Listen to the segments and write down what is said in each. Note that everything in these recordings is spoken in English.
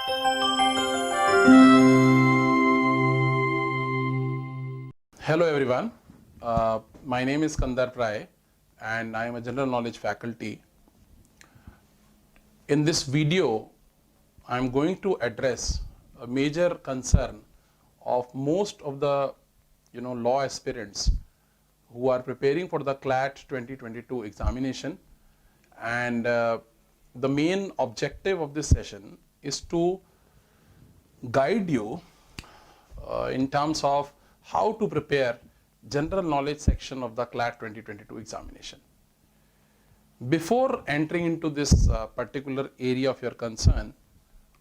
Hello everyone, my name is Kandarp Rai and I am a general knowledge faculty. In this video, I am going to address a major concern of most of the law aspirants who are preparing for the CLAT 2022 examination, and the main objective of this session is to guide you in terms of how to prepare general knowledge section of the CLAT 2022 examination. Before entering into this particular area of your concern,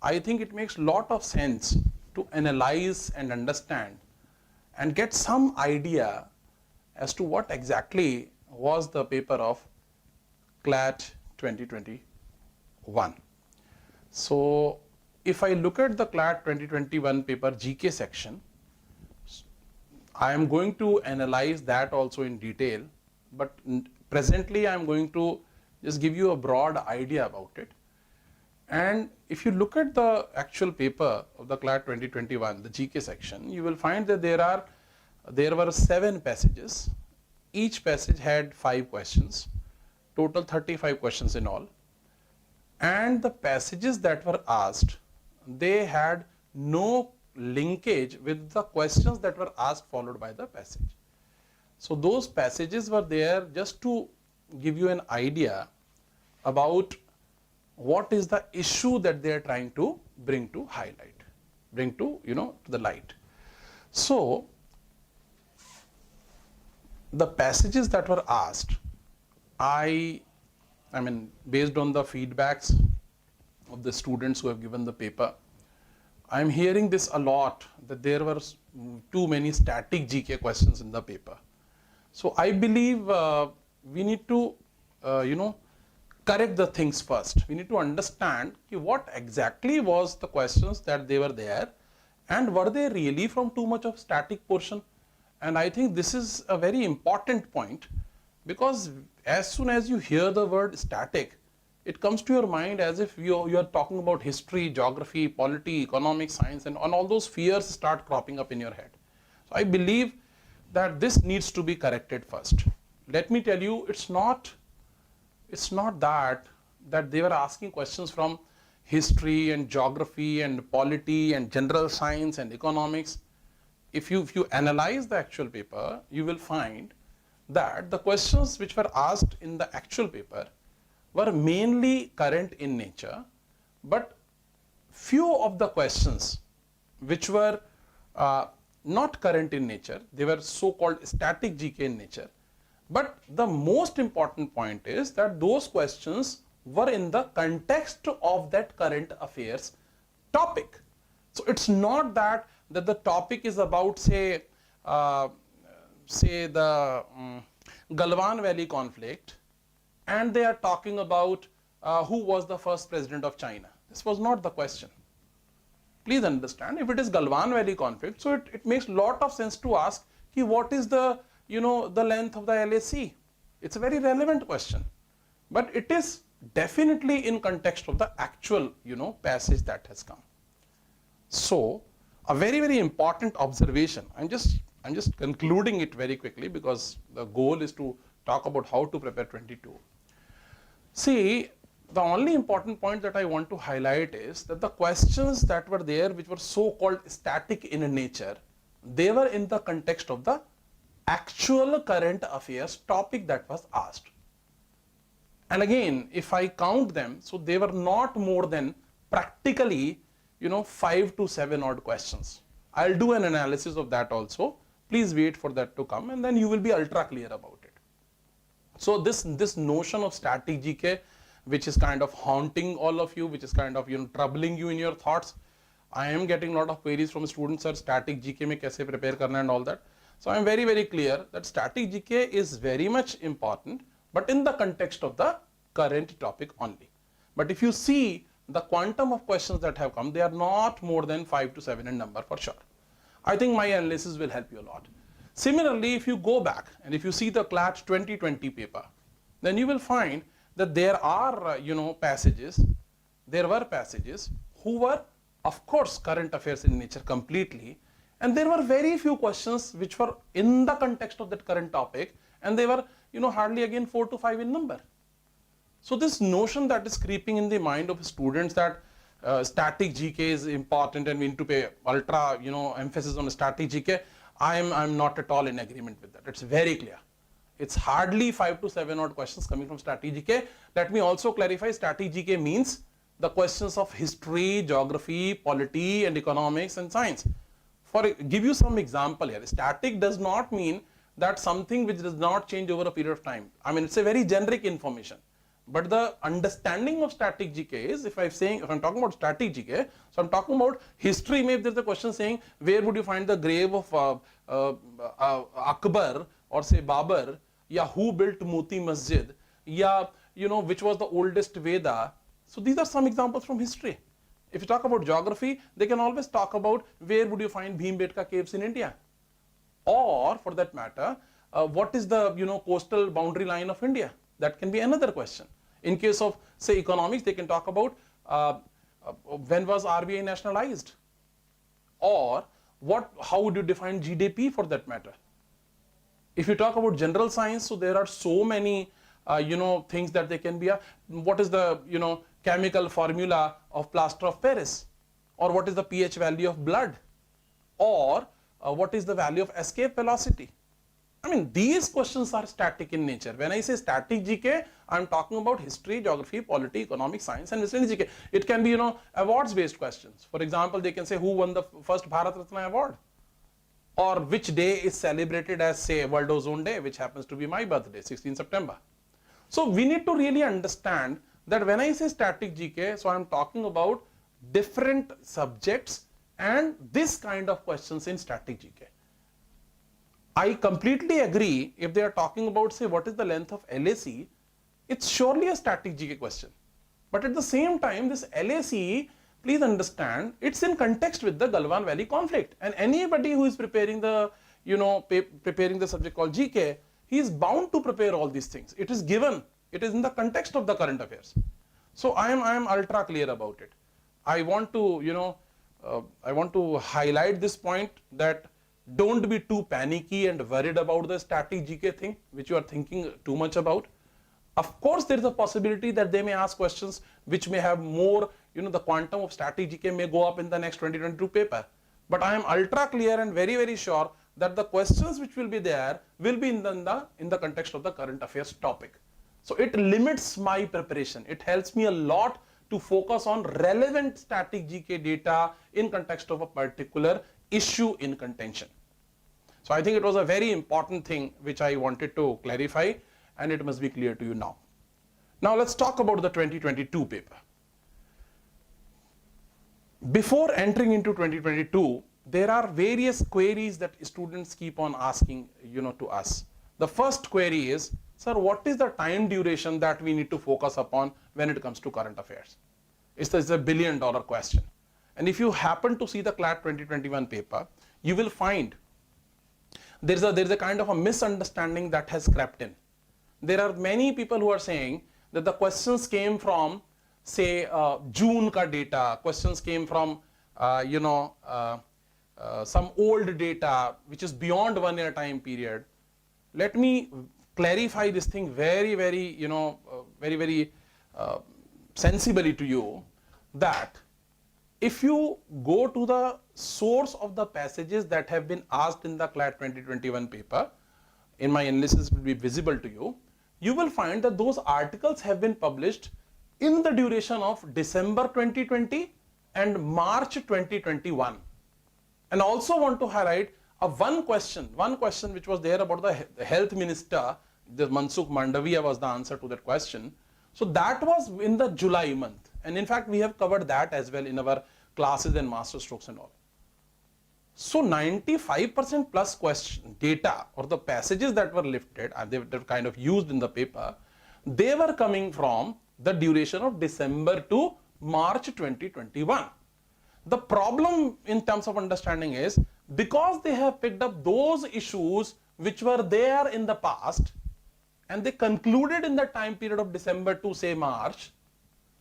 I think it makes a lot of sense to analyze and understand and get some idea as to what exactly was the paper of CLAT 2021. So if I look at the CLAT 2021 paper GK section, I am going to analyze that also in detail, but presently I am going to just give you a broad idea about it. And if you look at the actual paper of the CLAT 2021, the GK section, you will find that there were 7 passages. Each passage had 5 questions, total 35 questions in all. And the passages that were asked, they had no linkage with the questions that were asked followed by the passage. So those passages were there just to give you an idea about what is the issue that they are trying to bring to the light. So the passages that were asked, I mean, based on the feedbacks of the students who have given the paper, I am hearing this a lot, that there were too many static GK questions in the paper. So I believe we need to, correct the things first. We need to understand what exactly was the questions that they were there, and were they really from too much of static portion. And I think this is a very important point, because as soon as you hear the word static, it comes to your mind as if you are talking about history, geography, polity, economics, science, and all those fears start cropping up in your head. So I believe that this needs to be corrected first. Let me tell you, it's not that they were asking questions from history and geography and polity and general science and economics. If you analyze the actual paper, you will find that the questions which were asked in the actual paper were mainly current in nature, but few of the questions which were not current in nature, they were so-called static GK in nature. But the most important point is that those questions were in the context of that current affairs topic. So it's not that the topic is about, say the Galwan Valley conflict, and they are talking about who was the first president of China. This was not the question. Please understand, if it is Galwan Valley conflict, so it makes a lot of sense to ask what is the the length of the LAC. It's a very relevant question, but it is definitely in context of the actual passage that has come. So a very, very important observation. I'm just concluding it very quickly, because the goal is to talk about how to prepare 22. See, the only important point that I want to highlight is that the questions that were there, which were so-called static in nature, they were in the context of the actual current affairs topic that was asked. And again, if I count them, so they were not more than practically 5 to 7 odd questions. I'll do an analysis of that also. Please wait for that to come, and then you will be ultra clear about it. So this notion of static GK, which is kind of haunting all of you, which is kind of troubling you in your thoughts. I am getting a lot of queries from students, sir, static GK mein kaise prepare karna and all that. So I am very, very clear that static GK is very much important, but in the context of the current topic only. But if you see the quantum of questions that have come, they are not more than 5 to 7 in number for sure. I think my analysis will help you a lot. Similarly, if you go back and if you see the CLAT 2020 paper, then you will find that there are, there were passages who were of course, current affairs in nature completely. And there were very few questions which were in the context of that current topic, and they were, hardly again 4 to 5 in number. So this notion that is creeping in the mind of students that static GK is important and we need to pay ultra, emphasis on static GK, I'm not at all in agreement with that. It's very clear. It's hardly 5 to 7 odd questions coming from static GK. Let me also clarify, static GK means the questions of history, geography, polity, and economics and science. For give you some example here, static does not mean that something which does not change over a period of time. I mean, it's a very generic information. But the understanding of static GK is, if I'm talking about static GK, so I'm talking about history. Maybe there's a question saying, where would you find the grave of Akbar or say Babur, yeah, who built Moti Masjid, yeah, which was the oldest Veda. So these are some examples from history. If you talk about geography, they can always talk about where would you find Bhimbetka caves in India, or for that matter, what is the coastal boundary line of India? That can be another question. In case of say economics, they can talk about when was RBI nationalized, or how would you define GDP for that matter. If you talk about general science, so there are so many things that they can be. What is the chemical formula of plaster of Paris, or what is the pH value of blood, or what is the value of escape velocity. I mean, these questions are static in nature. When I say static GK, I'm talking about history, geography, polity, economics, science, and miscellaneous GK. It can be, awards based questions. For example, they can say who won the first Bharat Ratna award, or which day is celebrated as say World Ozone Day, which happens to be my birthday, 16 September. So we need to really understand that when I say static GK, so I'm talking about different subjects and this kind of questions in static GK. I completely agree if they are talking about say what is the length of LAC, it's surely a static GK question. But at the same time, this LAC, please understand, it's in context with the Galwan Valley conflict, and anybody who is preparing the preparing the subject called GK, he is bound to prepare all these things. It is given, it is in the context of the current affairs. So I am ultra clear about it. I want to I want to highlight this point that don't be too panicky and worried about the static GK thing, which you are thinking too much about. Of course, there is a possibility that they may ask questions which may have more, the quantum of static GK may go up in the next 2022 paper. But I am ultra clear and very, very sure that the questions which will be there will be in the context of the current affairs topic. So it limits my preparation. It helps me a lot to focus on relevant static GK data in context of a particular issue in contention. So I think it was a very important thing which I wanted to clarify, and it must be clear to you now. Now let's talk about the 2022 paper. Before entering into 2022, there are various queries that students keep on asking to us. The first query is, sir, what is the time duration that we need to focus upon when it comes to current affairs? It's a $1 billion question. And if you happen to see the CLAT 2021 paper, you will find there's a kind of a misunderstanding that has crept in. There are many people who are saying that the questions came from say June ka data, questions came from some old data which is beyond 1 year time period. Let me clarify this thing very, very, very sensibly to you, that if you go to the source of the passages that have been asked in the CLAT 2021 paper, in my analysis will be visible to you, you will find that those articles have been published in the duration of December 2020 and March 2021. And also want to highlight one question which was there about the health minister, the Mansukh Mandaviya was the answer to that question. So that was in the July month, and in fact we have covered that as well in our classes and master strokes and all. So 95% plus question data or the passages that were lifted and they were kind of used in the paper, they were coming from the duration of December to March 2021. The problem in terms of understanding is because they have picked up those issues which were there in the past and they concluded in the time period of December to say March.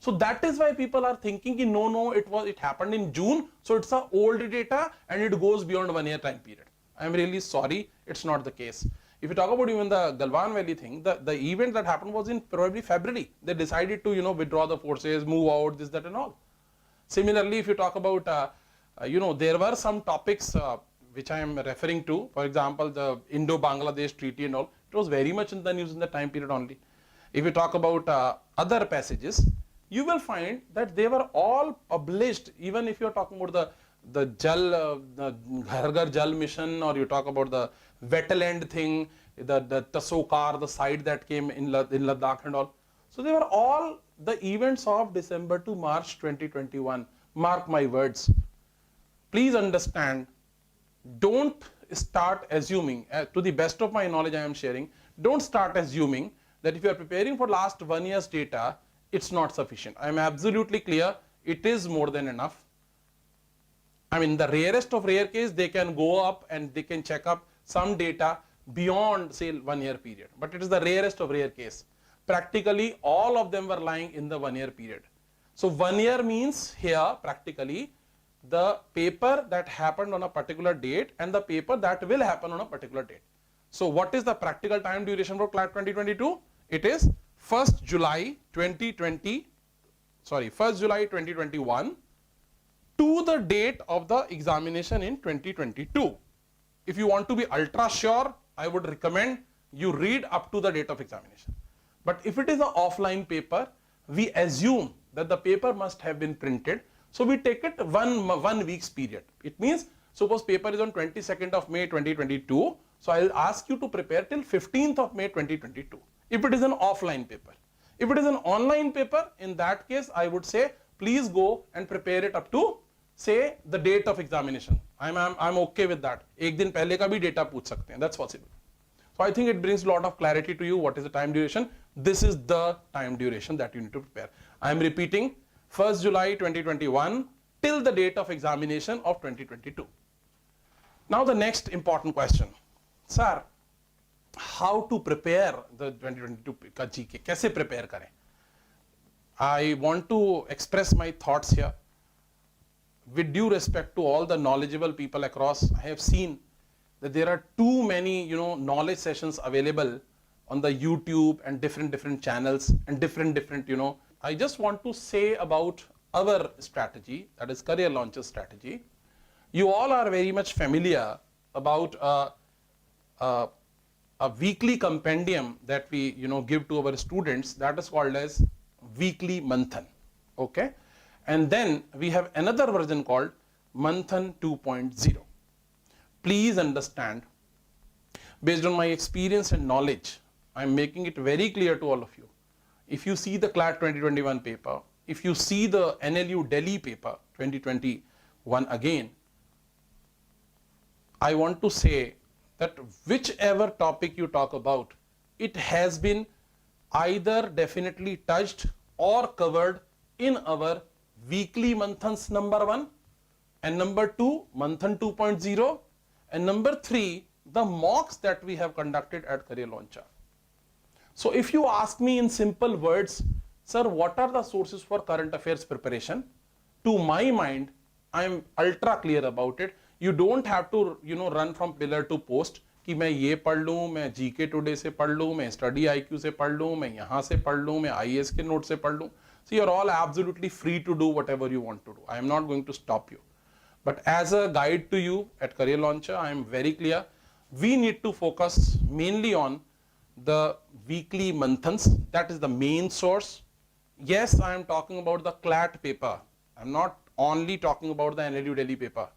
So that is why people are thinking ki no, it happened in June, so it's a old data and it goes beyond 1 year time period. I am really sorry, it's not the case. If you talk about even the Galwan Valley thing, the event that happened was in probably February. They decided to withdraw the forces, move out, this, that and all. Similarly, if you talk about there were some topics which I am referring to, for example, the Indo-Bangladesh treaty and all, it was very much in the news in the time period only. If you talk about other passages, you will find that they were all published. Even if you are talking about the Ghar Ghar Jal mission, or you talk about the wetland thing, the Tasokar, the site that came in Ladakh and all. So they were all the events of December to March 2021. Mark my words. Please understand, don't start assuming, to the best of my knowledge I am sharing, don't start assuming that if you are preparing for last 1 year's data, it's not sufficient. I am absolutely clear, it is more than enough. I mean, the rarest of rare case, they can go up and they can check up some data beyond, say, 1 year period. But it is the rarest of rare case. Practically, all of them were lying in the 1 year period. So 1 year means here, practically, the paper that happened on a particular date and the paper that will happen on a particular date. So what is the practical time duration for CLAT 2022? It is 1st July 2021 to the date of the examination in 2022. If you want to be ultra sure, I would recommend you read up to the date of examination. But if it is an offline paper, we assume that the paper must have been printed. So we take it one week's period. It means, suppose paper is on 22nd of May 2022. So I will ask you to prepare till 15th of May 2022. If it is an offline paper. If it is an online paper, in that case, I would say, please go and prepare it up to, say, the date of examination. I'm okay with that. Ek din pehle ka bhi data pooch sakte hain. That's possible. So I think it brings a lot of clarity to you. What is the time duration? This is the time duration that you need to prepare. I am repeating, 1st July 2021 till the date of examination of 2022. Now the next important question. Sir, how to prepare the 2022 ka GK? Kaise prepare kare? I want to express my thoughts here. With due respect to all the knowledgeable people across, I have seen that there are too many, knowledge sessions available on the YouTube and different channels and different, I just want to say about our strategy, that is Career Launcher strategy. You all are very much familiar about a weekly compendium that we give to our students, that is called as weekly Manthan. Okay, and then we have another version called Manthan 2.0. Please understand, based on my experience and knowledge, I am making it very clear to all of you. If you see the CLAT 2021 paper, if you see the NLU Delhi paper 2021 again, I want to say that whichever topic you talk about, it has been either definitely touched or covered in our weekly Manthans number 1 and number 2, Manthan 2.0, and number 3, the mocks that we have conducted at Career Launcher. So if you ask me in simple words, sir, what are the sources for current affairs preparation? To my mind, I am ultra clear about it. You don't have to, run from pillar to post कि मैं ये पढ़ लूँ, मैं GK Today से पढ़ लूँ, मैं Study IQ से पढ़ लूँ, मैं यहाँ से पढ़ लूँ, मैं IAS के note से पढ़ लूँ. So you're all absolutely free to do whatever you want to do. I am not going to stop you. But as a guide to you at Career Launcher, I am very clear. We need to focus mainly on the weekly Manthans. That is the main source. Yes, I am talking about the CLAT paper. I am not only talking about the NLU Delhi paper.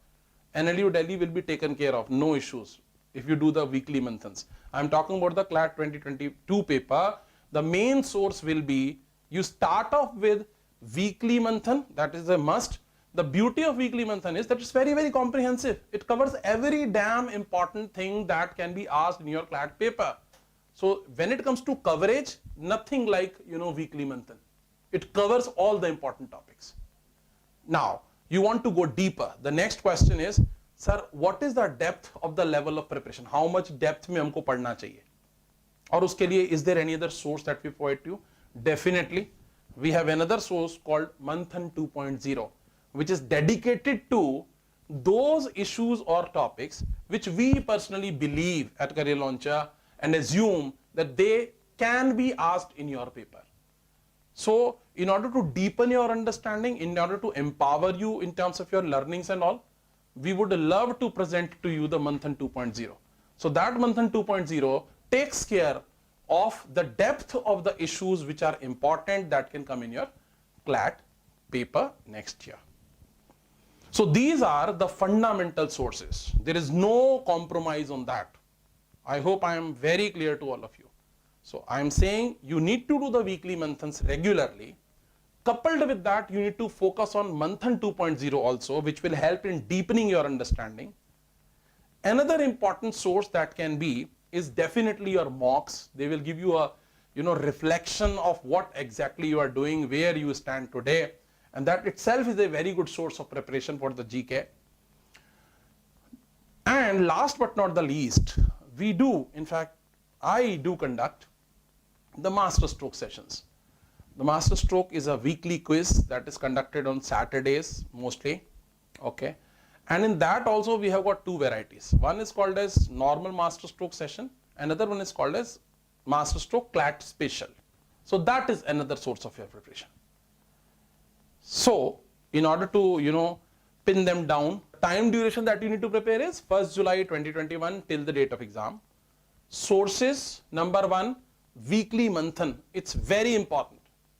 NLU Delhi will be taken care of, no issues, if you do the weekly Manthans. I am talking about the CLAT 2022 paper. The main source will be, you start off with weekly Manthan, that is a must. The beauty of weekly Manthan is that it's very, very comprehensive. It covers every damn important thing that can be asked in your CLAT paper. So when it comes to coverage, nothing like, weekly Manthan. It covers all the important topics. Now, you want to go deeper. The next question is, sir, what is the depth of the level of preparation? How much depth में हमको पढ़ना चाहिए? और उसके लिए, is there any other source that we provide to you? Definitely, we have another source called Manthan 2.0, which is dedicated to those issues or topics which we personally believe at Career Launcher and assume that they can be asked in your paper. So in order to deepen your understanding, in order to empower you in terms of your learnings and all, we would love to present to you the Manthan 2.0. So that Manthan 2.0 takes care of the depth of the issues which are important that can come in your CLAT paper next year. So these are the fundamental sources. There is no compromise on that. I hope I am very clear to all of you. So I am saying you need to do the weekly Manthans regularly. Coupled with that, you need to focus on Manthan 2.0 also, which will help in deepening your understanding. Another important source that can be is definitely your mocks. They will give you a reflection of what exactly you are doing, where you stand today, and that itself is a very good source of preparation for the GK. And last but not the least, we do, in fact, I do conduct the master stroke sessions. The master stroke is a weekly quiz that is conducted on Saturdays mostly, okay? And in that also we have got two varieties. One is called as normal master stroke session, another one is called as master stroke CLAT special. So that is another source of your preparation. So in order to pin them down, time duration that you need to prepare is 1st July 2021 till the date of exam. Sources, number one, weekly Manthan. It's very important.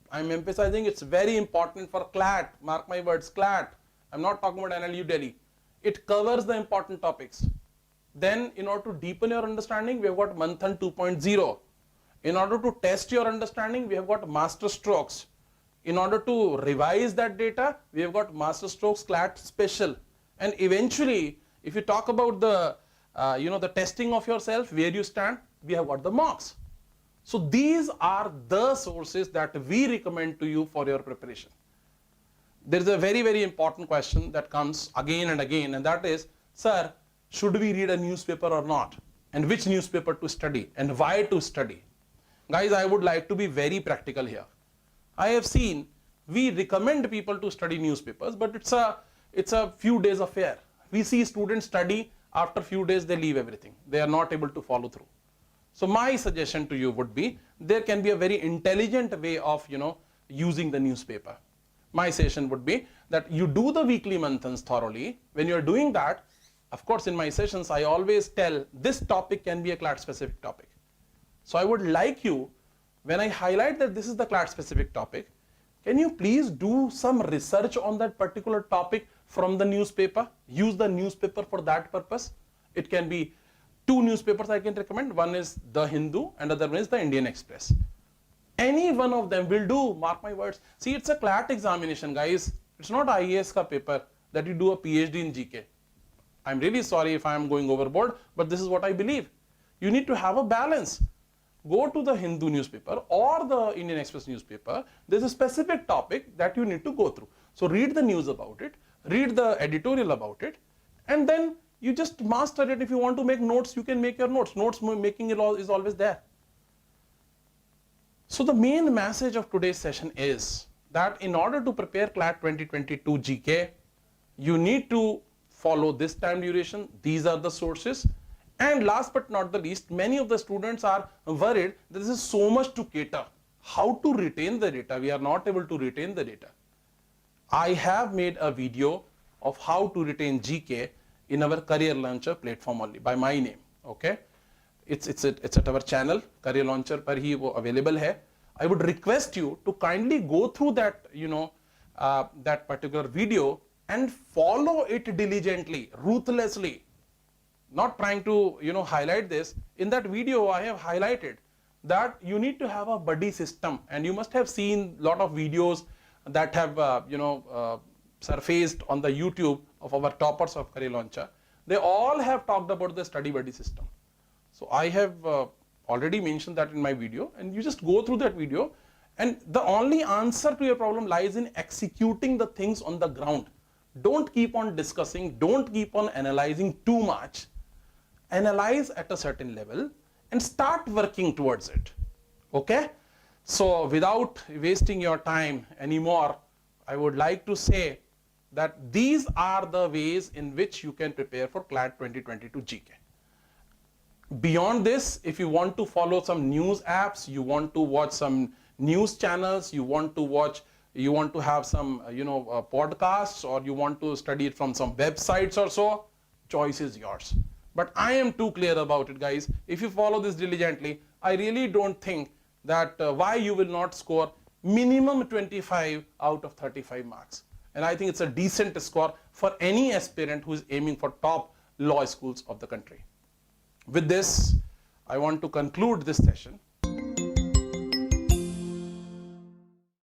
I'm emphasizing it's very important for CLAT. Mark my words, CLAT. I'm not talking about NLU Delhi. It covers the important topics. Then in order to deepen your understanding, we have got Manthan 2.0. In order to test your understanding, we have got master strokes. In order to revise that data, we have got master strokes CLAT special. And eventually, if you talk about the the testing of yourself, where you stand, we have got the mocks. So these are the sources that we recommend to you for your preparation. There is a very, very important question that comes again and again, and that is, sir, should we read a newspaper or not? And which newspaper to study and why to study? Guys, I would like to be very practical here. I have seen we recommend people to study newspapers, but it's a few days affair. We see students study, after few days they leave everything. They are not able to follow through. So my suggestion to you would be, there can be a very intelligent way of using the newspaper. My suggestion would be that you do the weekly Manthans thoroughly. When you are doing that, of course in my sessions I always tell this topic can be a CLAT specific topic. So I would like you, when I highlight that this is the CLAT specific topic, can you please do some research on that particular topic from the newspaper? Use the newspaper for that purpose. It can be two newspapers I can recommend. One is The Hindu and other one is the Indian Express. Any one of them will do, mark my words. See, it's a CLAT examination, guys. It's not IAS ka paper that you do a PhD in GK. I'm really sorry if I'm going overboard, but this is what I believe. You need to have a balance. Go to the Hindu newspaper or the Indian Express newspaper. There's a specific topic that you need to go through. So read the news about it, read the editorial about it, and then you just master it. If you want to make notes, you can make your notes. Notes making is always there. So the main message of today's session is that in order to prepare CLAT 2022 GK, you need to follow this time duration. These are the sources. And last but not the least, many of the students are worried that this is so much to cater. How to retain the data? We are not able to retain the data. I have made a video of how to retain GK in our Career Launcher platform only by my name. Okay, it's at our channel Career Launcher पर ही वो available है. I would request you to kindly go through that that particular video and follow it diligently, ruthlessly. Not trying to highlight this. In that video I have highlighted that you need to have a buddy system, and you must have seen a lot of videos that have surfaced on the YouTube of our toppers of Career Launcher. They all have talked about the study buddy system. So I have already mentioned that in my video, and you just go through that video, and the only answer to your problem lies in executing the things on the ground. Don't keep on discussing, don't keep on analyzing too much. Analyze at a certain level and start working towards it. Okay? So without wasting your time anymore, I would like to say that these are the ways in which you can prepare for CLAT 2022 GK. Beyond this, if you want to follow some news apps, you want to watch some news channels, you want to have some podcasts, or you want to study it from some websites or so, choice is yours. But I am too clear about it, guys. If you follow this diligently, I really don't think that why you will not score minimum 25 out of 35 marks. And I think it's a decent score for any aspirant who is aiming for top law schools of the country. With this, I want to conclude this session.